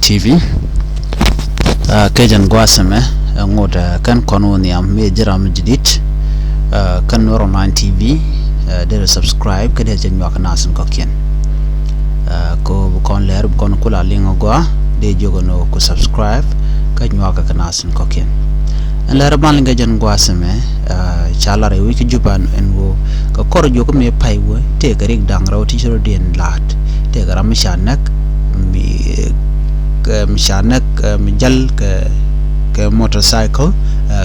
TV kejan gwasame ngoda kan kono ni am me jiram jidit kan Nuru Online TV de subscribe kada jen yak nasan ko ken ko kon ler kon kula lingo gwa de jogono ko subscribe kan yak nasan ko ken en ler ban linga jen gwasame chala re wiki juban en wo ko kor jogo me paywo te garik dang rawti joro den lat te garam shanak mishanak mijal ke motorcycle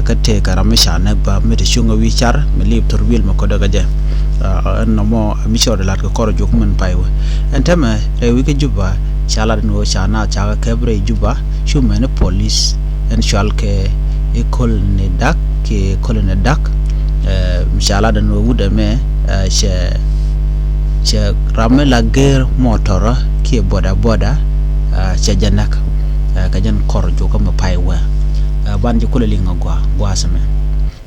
ka te kara mishanak ba mi de shunga wichar mi lip turbil ma ko daga je no mo mi shod lat ko kor juk men paywa entama re wi ke juba chala no chana chaga kebre juba shume ne police en shal ke ekol ne dak ke kol ne dak mishala no wuda me che ramme la guerre motora ki boda cha janak ka jan kor jo ko ma paywa ban ji kula linga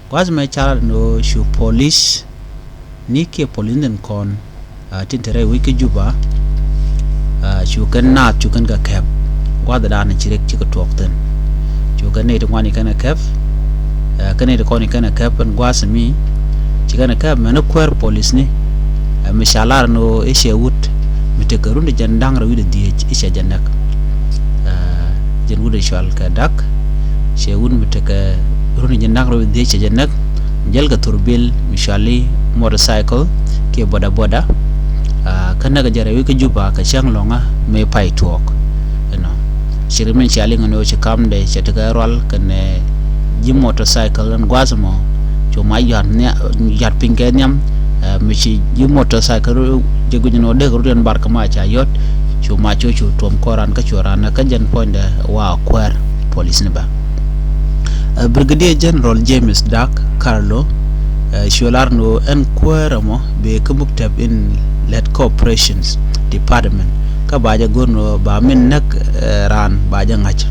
gwasme chala no shu police ni ke police den kon tintere wiki juba shu kan na chu kan ga kep gwada da na chirek chi ko tokten chu kan ne de wani kana kep kan ne de koni kana kep an gwasmi chi kana kep mena kwer police ni mishalar no ishe wut mitekarunde jandang rawi de die ishe janak jen wude shal ka dak she wun mitaka runi jandang rawi de ishe janak jelga turbil mishali motorcycle ke boda kana ga jare wi ka juba ka shang longa me pai tok no shirimen shali ngano che kamde che taka rol kane ji motorcycle an gwazmo cho ma yat pinke nyam michi ji motorcycle jego no de rudian bar kama cha yot chuma chu tom koran ka chorana ka jan ponde wa kwer police ne ba Brigadier General James Dak Carlo sholarno en kweramo be kumuktab in let corporations department ka baja gorno ba min nak ran baja ngach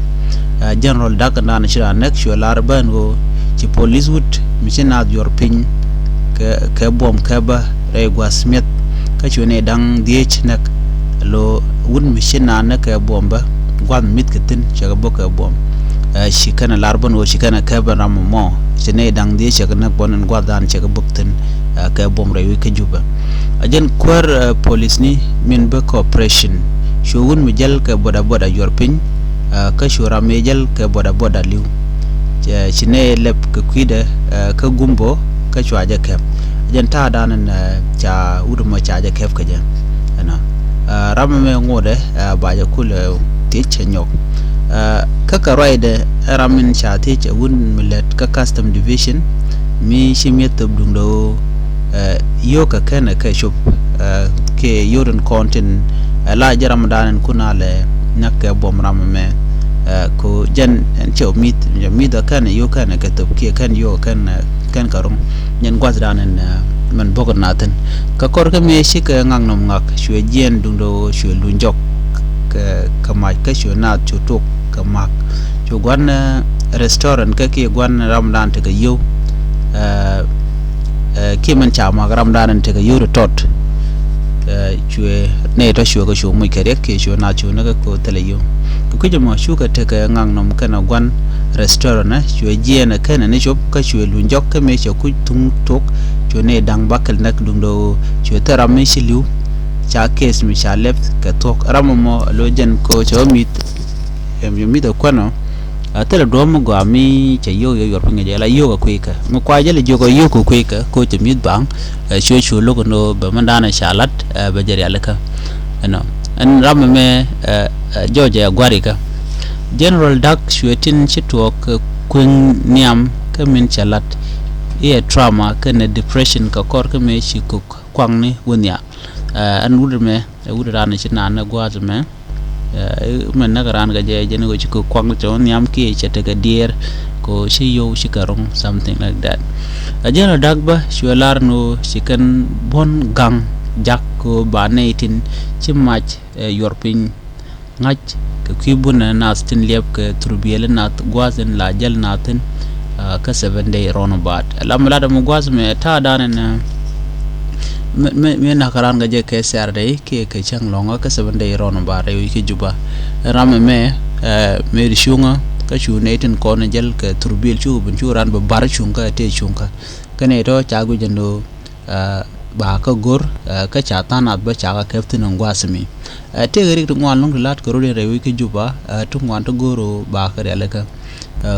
General Dak na shira nak sholar bango ci police wood michina yor pin ke bom kaba regwa smith ka chune dang diech nak lo wun machine na ka bomba gwan mit kitin chaga boka bom shi kana larbon o shi kana kaba rammo chine dang diech chaga nak bonan gwadan chaga buktin ka bom rewi ka juba ajen kwar police ni min be cooperation sho wun mi jal ka boda yorpin ka shura me jal ka boda liu chine lep ka kwida ka gumbo ka chwaja kep janta danan cha uduma chaja kep ka ja ana rama me ngode baja kula teche nyok kaka ride ramin cha teche wun millet ka custom division mi shimyet dungdo yoka kana ka shop ke yoren content la jaram danan kunale nakka bom rama me ko jan cho mit da kana yo kana ka top ke kan yo kan karong nyen gwazdanen man bogon naten ka kor ka me shi ka ngang nom ngak shwe jen dungdo shwe lunjok ka mai ka shwe na chutok ka mak chu gwan restaurant ka ke gwan ramdan te ka yo ke man cha ma ramdan te ka yo tot chwe ne to shwe ka shwe mu kere ke shwe na chu na ko tele yo ku jama shuka te ka ngang nom kana gwan restaurant na shwe jena kana ne shop ka shwe lunjok ka me ku tung tok chwe ne dang bakal nak dungdo chwe tara me shilu cha kes mi cha left ka tok ramamo lo jen ko cho mit mi da kwano atela do mo go mi che yo yor pinga jela yo ko kweka mo kwa jele jogo yo ko kweka ko che mit bang shwe shwe lo no ba mandana shalat ba jere alaka no an ramame George Agwarika General Dak shwetin chitwok kun niam kamin chalat e trauma kana depression ka kor ka me shikuk kwangni wunya an wudme wudana china na gwazme men nagaran ga je jene go chikuk kwang to niam ki chetaga dear ko shiyo shikarong something like that General Dak ba shwelar no shikan bon gang jak ko banaitin chimach yorpin ngach ka kibuna nastin lep ka turbiel nat gwazen la jal natin ka 7 day ronabat lamla da mugwaz me ta danan me na karan ga je ke sarde ke chang longa ka 7 day ronabat re ki juba ram me me di shunga ka chu ne tin ko na jel ka turbil chu bun chu ran ba bar chunga te chunga kane to chagu jando ba ka gor ka cha tanat ba cha ka keftin ngwasmi te gari to ngwan long lat ko re rewi ke juba to ngwan to goro ba ka re ka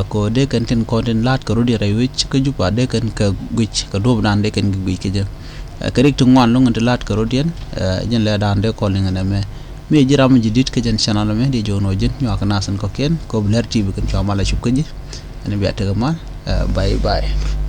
ko de kan tin ko tin lat ko re rewi ka juba de kan ka gwich ka dob dan de kan gwi ke je karik to ngwan long lat ko rodien jen le dan de ko linga me me jiram jidit ke jen channel me di jono jen nyo ka nasan ko ken ko bler tv kan chamala chukji ani biata ma bye bye